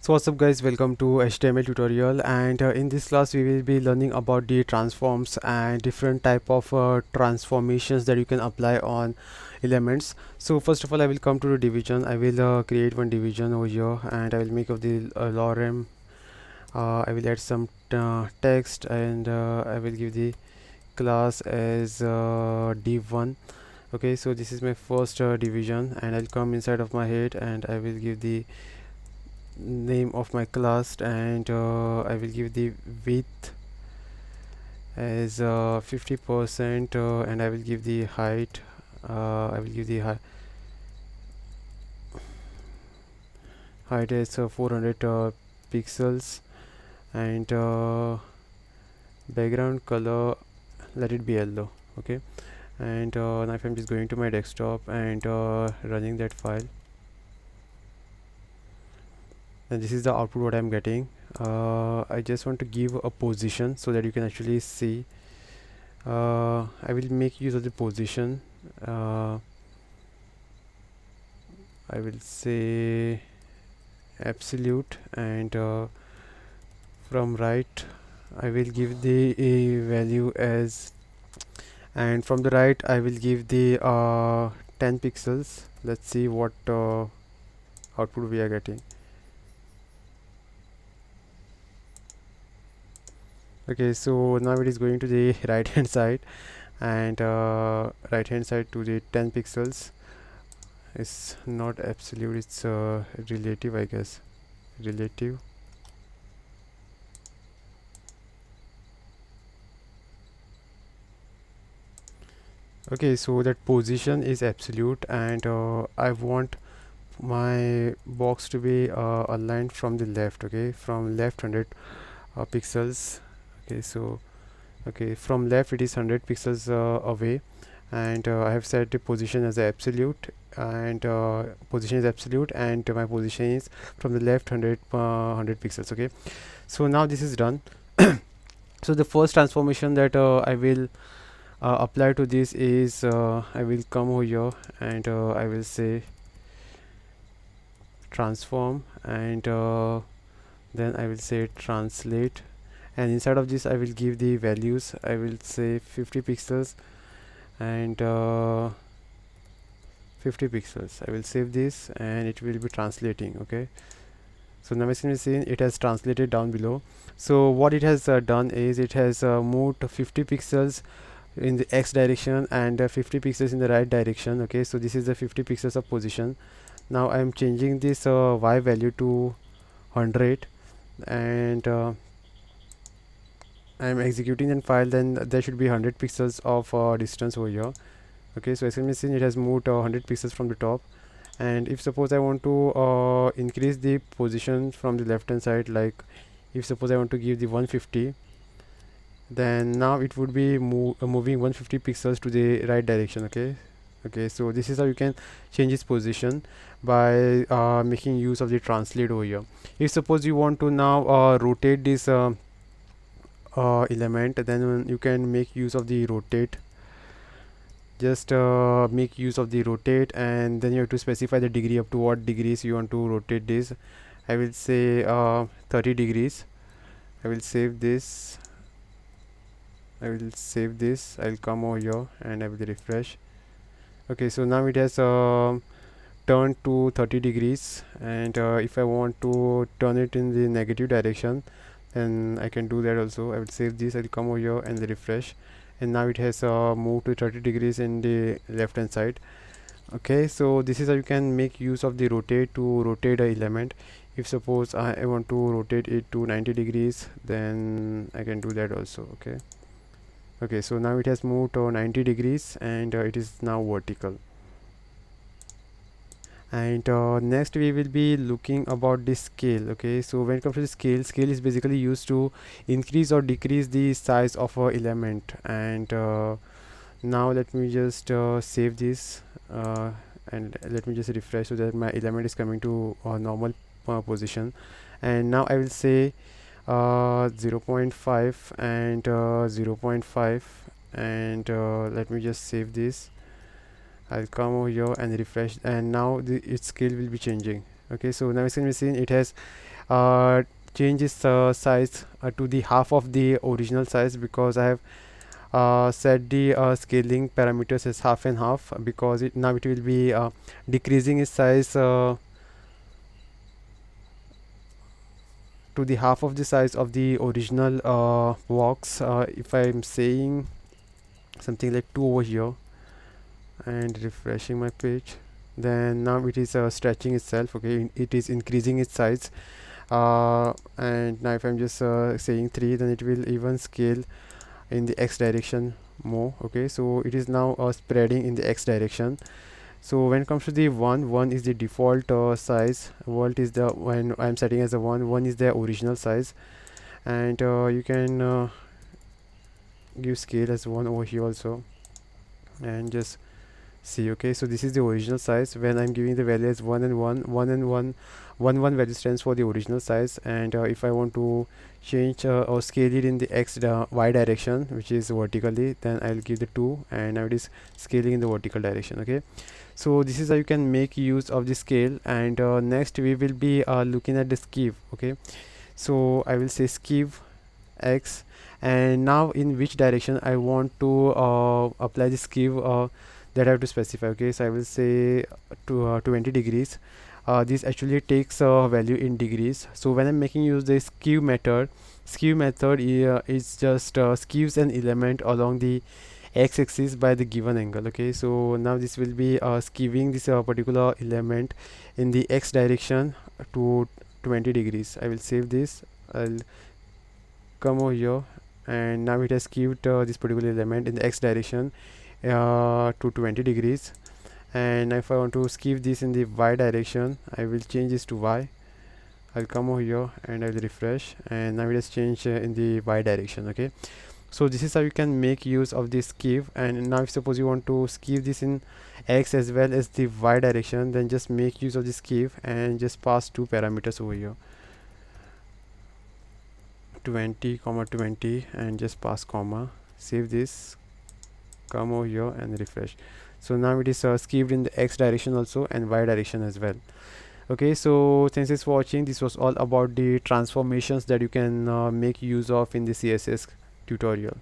So what's up guys, welcome to HTML tutorial, and in this class we will be learning about the transforms and different type of transformations that you can apply on elements. So first of all, I will come to the division. I will create one division over here, and I will make of the lorem. I will add some text, and I will give the class as div1. Okay, so this is my first division, and I'll come inside of my head and I will give the name of my class, and I will give the width as 50%, and I will give the height, I will give the height as 400 pixels, and background color, let it be yellow. Okay, and now if I'm just going to my desktop and running that file, and this is the output what I'm getting. I just want to give a position so that you can actually see. I will make use of the position. I will say absolute, and from right I will give the value as, and from the right I will give the 10 pixels. Let's see what output we are getting. Okay, so now it is going to the right hand side, and right hand side to the 10 pixels. It's not absolute, it's relative, I guess. Relative. Okay, so that position is absolute, and I want my box to be aligned from the left. Okay, from left 100 pixels. Okay, so okay, from left it is 100 pixels away, and I have set the position as absolute, and position is absolute, and my position is from the left 100 pixels. Okay, so now this is done. So the first transformation that I will apply to this is I will come over here, and I will say transform, and then I will say translate, and inside of this I will give the values. I will say 50 pixels and 50 pixels. I will save this and it will be translating. Okay, so now as you can see, it has translated down below. So what it has done is it has moved 50 pixels in the x direction and 50 pixels in the right direction. Okay, so this is the 50 pixels of position. Now I am changing this y value to 100, and I am executing the file. Then there should be 100 pixels of distance over here. Okay, so as you can see, it has moved 100 pixels from the top. And if suppose I want to increase the position from the left hand side, like if suppose I want to give the 150, then now it would be moving 150 pixels to the right direction. Okay, so this is how you can change its position by making use of the translate over here. If suppose you want to now rotate this element, then you can make use of the rotate. Just make use of the rotate, and then you have to specify the degree, up to what degrees you want to rotate this. I will say 30 degrees. I will save this. I'll come over here and I will refresh. Okay, so now it has turned to 30 degrees, and if I want to turn it in the negative direction, then I can do that also. I will save this. I'll come over here and refresh, and now it has moved to 30 degrees in the left hand side. Okay, so this is how you can make use of the rotate to rotate a element. If suppose I want to rotate it to 90 degrees, then I can do that also. Okay, so now it has moved to 90 degrees, and it is now vertical. And next we will be looking about the scale. Okay, so when it comes to the scale is basically used to increase or decrease the size of a element. And now let me just save this, and let me just refresh so that my element is coming to a normal position. And now I will say 0.5 and 0.5, and let me just save this. I'll come over here and refresh, and now its scale will be changing. Okay, so now as you can see, it has changed its size to the half of the original size, because I have set the scaling parameters as half and half, because it now it will be decreasing its size to the half of the size of the original box. If I'm saying something like 2 over here and refreshing my page, then now it is stretching itself. Okay, it is increasing its size, and now if I'm just saying 3, then it will even scale in the x direction more. Okay, so it is now spreading in the x direction. So when it comes to the 1 is the default size. Volt is the, when I'm setting as a 1 is the original size, and you can give scale as 1 over here also, and just see. Okay, so this is the original size. When I'm giving the value as 1 and 1, 1 and 1 value stands for the original size. And if I want to change or scale it in the y direction, which is vertically, then I'll give the 2, and now it is scaling in the vertical direction. Okay, so this is how you can make use of the scale. And next we will be looking at the skew. Okay, so I will say skew x, and now in which direction I want to apply the skew, that I have to specify. Okay, so I will say to 20 degrees. This actually takes a value in degrees. So when I'm making use the skew method is just skews an element along the x-axis by the given angle. Okay, so now this will be skewing this particular element in the x direction to 20 degrees. I will save this. I'll come over here, and now it has skewed this particular element in the x direction to 20 degrees. And if I want to skew this in the y direction, I will change this to y. I'll come over here and I will refresh, and now it has changed in the y direction. Okay, so this is how you can make use of this skew. And now if suppose you want to skew this in x as well as the y direction, then just make use of the skew and just pass 2 parameters over here, 20 comma 20, and just pass comma. Save this, come over here and refresh. So now it is skewed in the x direction also and y direction as well. Okay, so thanks for watching. This was all about the transformations that you can make use of in the CSS tutorial.